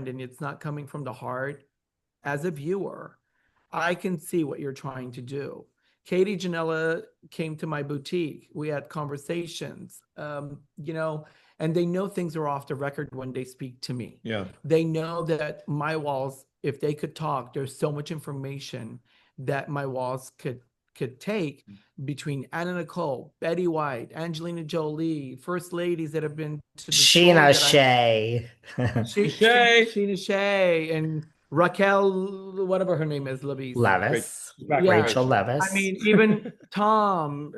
friend and it's not coming from the heart, as a viewer, I can see what you're trying to do. Katie Ginella came to my boutique. We had conversations, and they know things are off the record when they speak to me. Yeah. They know that my walls, if they could talk, there's so much information that my walls could take between Anna Nicole, Betty White, Angelina Jolie, first ladies that have been to the Sheena Shea. Sheena Shea, and Raquel, whatever her name is, Levis. Yeah. Rachel Levis. I mean, even Tom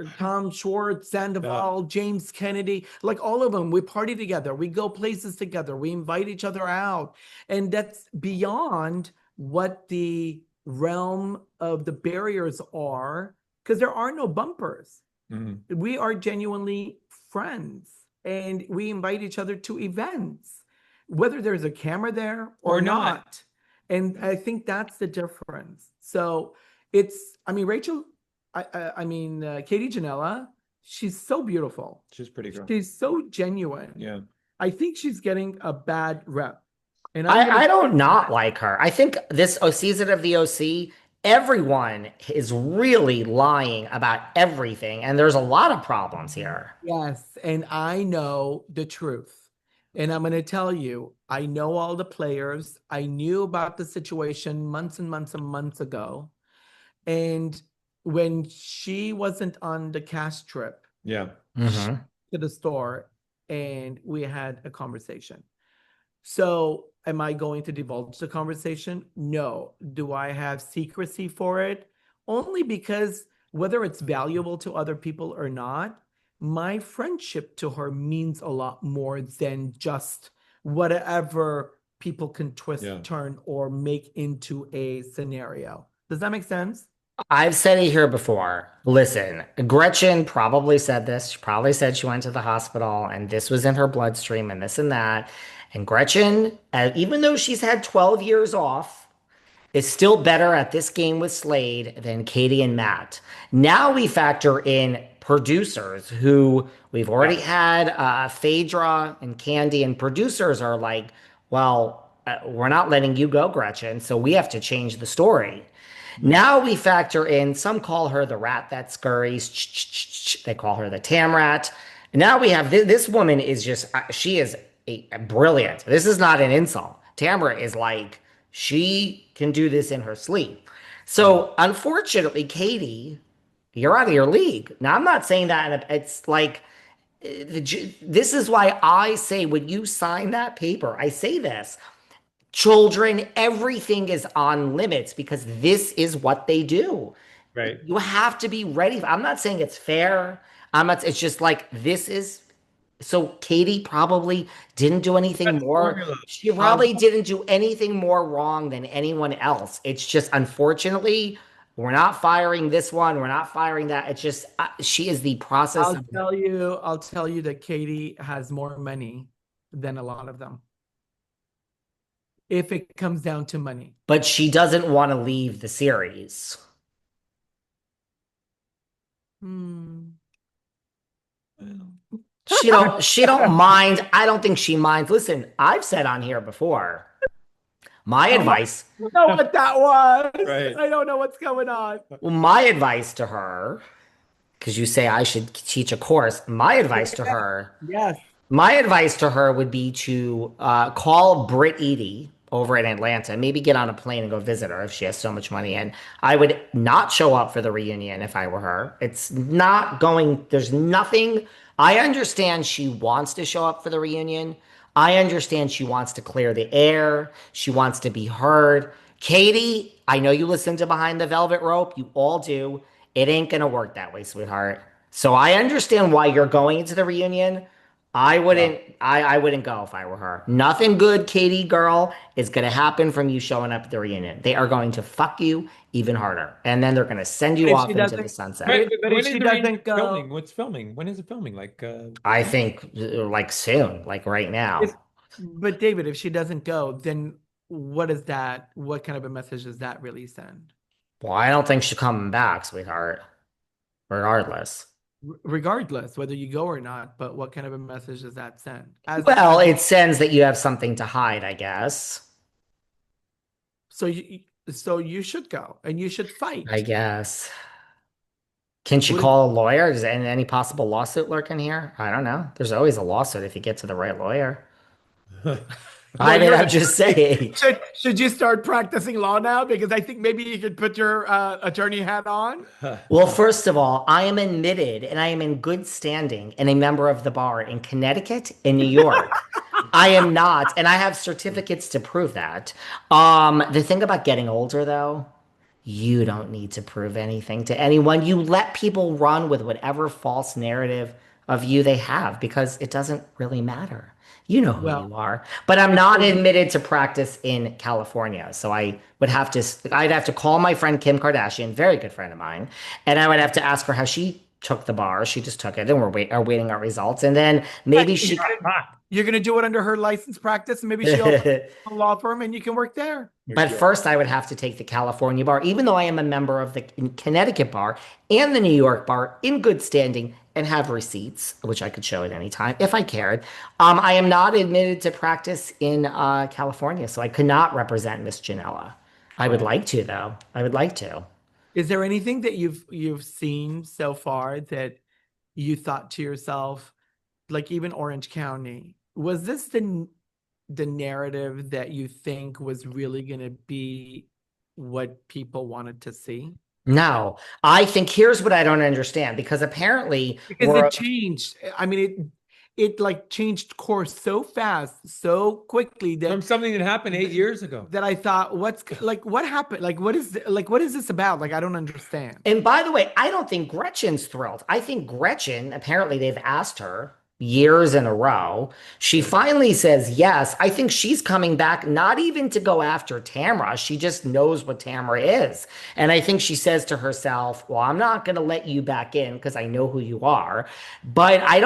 Schwartz, Sandoval, James Kennedy, like all of them, we party together. We go places together. We invite each other out. And that's beyond what the realm of the barriers are, because there are no bumpers. We are genuinely friends, and we invite each other to events, whether there's a camera there or not. And I think that's the difference. So Rachel, Katie Ginella, she's so beautiful. She's pretty girl. She's so genuine. Yeah. I think she's getting a bad rep. And I don't not like her. I think this season of the OC, everyone is really lying about everything. And there's a lot of problems here. Yes. And I know the truth. And I'm going to tell you, I know all the players. I knew about the situation months and months and months ago. And when she wasn't on the cast trip to the store, and we had a conversation. So am I going to divulge the conversation? No. Do I have secrecy for it? Only because whether it's valuable to other people or not, my friendship to her means a lot more than just whatever people can twist, turn, or make into a scenario. Does that make sense? I've said it here before. Listen, Gretchen probably said this. She probably said she went to the hospital and this was in her bloodstream and this and that. And Gretchen, even though she's had 12 years off, is still better at this game with Slade than Katie and Matt. Now we factor in producers who we've already had Phaedra and Candy, and producers are like, well, we're not letting you go, Gretchen, so we have to change the story. Now we factor in, some call her the rat that scurries. They call her the Tam rat. Now we have this woman is just, she is brilliant. This is not an insult. Tamara is like, she can do this in her sleep. So unfortunately, Katie, you're out of your league. Now, I'm not saying that. It's like, this is why I say when you sign that paper, I say this. Children, everything is on limits because this is what they do. Right. You have to be ready. I'm not saying it's fair. It's just like, this is. So Katie probably didn't do anything more. She probably didn't do anything more wrong than anyone else. It's just, unfortunately, we're not firing this one. We're not firing that. It's just, she is the process. I'll tell you that Katie has more money than a lot of them, if it comes down to money. But she doesn't want to leave the series. She don't mind. I don't think she minds. Listen, I've said on here before, my advice. I don't know what that was. Right. I don't know what's going on. Well, my advice to her, because you say I should teach a course. My advice to her. Yes. My advice to her would be to call Britt Eady over in Atlanta, maybe get on a plane and go visit her if she has so much money. And I would not show up for the reunion if I were her. It's not going, there's nothing. I understand she wants to show up for the reunion. I understand she wants to clear the air. She wants to be heard. Katie, I know you listen to Behind the Velvet Rope. You all do. It ain't going to work that way, sweetheart. So I understand why you're going into the reunion. I wouldn't go if I were her. Nothing good, Katie girl, is going to happen from you showing up at the reunion. They are going to fuck you even harder. And then they're going to send you off into the sunset. But if she doesn't go, filming? What's filming? When is it filming? Like I think like soon, like right now. But David, if she doesn't go, then what is that? What kind of a message does that really send? Well, I don't think she's coming back, sweetheart. Regardless, whether you go or not, but what kind of a message does that send? Well, it sends that you have something to hide, I guess. So you should go and you should fight. I guess. Can she Would call a lawyer? Is any possible lawsuit lurking here? I don't know. There's always a lawsuit if you get to the right lawyer. Well, I mean, you're an I'm just attorney. saying. Should you start practicing law now? Because I think maybe you could put your attorney hat on. Well, first of all, I am admitted and I am in good standing and a member of the bar in Connecticut and New York. I am not, and I have certificates to prove that. The thing about getting older, though, you don't need to prove anything to anyone. You let people run with whatever false narrative of you they have because it doesn't really matter. You know who Well, you are. But I'm not admitted to practice in California. So I'd have to call my friend Kim Kardashian, very good friend of mine, and I would have to ask her how she took the bar. She just took it, and are waiting our results. And then maybe right, she you're gonna do it under her license practice, and maybe she'll open a law firm, and you can work there. But first, I would have to take the California bar, even though I am a member of the Connecticut bar and the New York bar in good standing and have receipts, which I could show at any time if I cared. I am not admitted to practice in California, so I could not represent Miss Ginella. I would like to, though. I would like to. Is there anything that you've seen so far that you thought to yourself, like even Orange County, was this the narrative that you think was really going to be what people wanted to see? No, I think here's what I don't understand because apparently Because it changed. I mean, it like changed course so fast, so quickly From that something that happened 8 years ago. I thought, what happened? Like, what is this about? Like, I don't understand. And by the way, I don't think Gretchen's thrilled. I think Gretchen, apparently they've asked her years in a row. She finally says yes. I think she's coming back not even to go after Tamra. She just knows what Tamra is. And I think she says to herself, well, I'm not going to let you back in because I know who you are. But I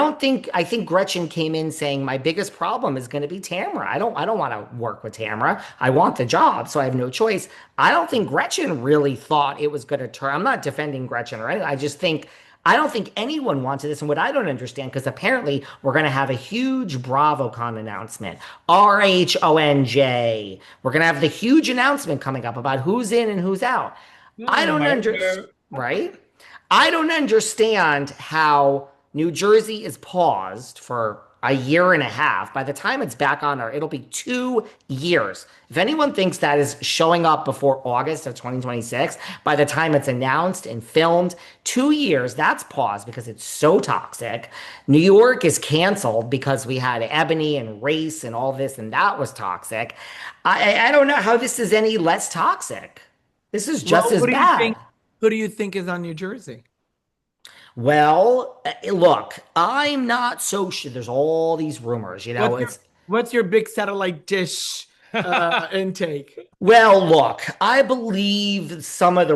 think Gretchen came in saying my biggest problem is going to be Tamra. I don't want to work with Tamra. I want the job, so I have no choice. I don't think Gretchen really thought it was going to turn. I'm not defending Gretchen or anything. I don't think anyone wanted this. And what I don't understand, because apparently we're going to have a huge BravoCon announcement, RHONJ. We're going to have the huge announcement coming up about who's in and who's out. I don't understand, right? I don't understand how New Jersey is paused for a year and a half. By the time it's back on it'll be 2 years. If anyone thinks that is showing up before August of 2026, by the time it's announced and filmed, 2 years, that's paused because it's so toxic. New York is canceled because we had Ebony and race and all this, and that was toxic. I don't know how this is any less toxic. This is just as bad. Who do you think is on New Jersey? Well, look, I'm not so sure. There's all these rumors, What's your big satellite dish intake? Well, look, I believe some of the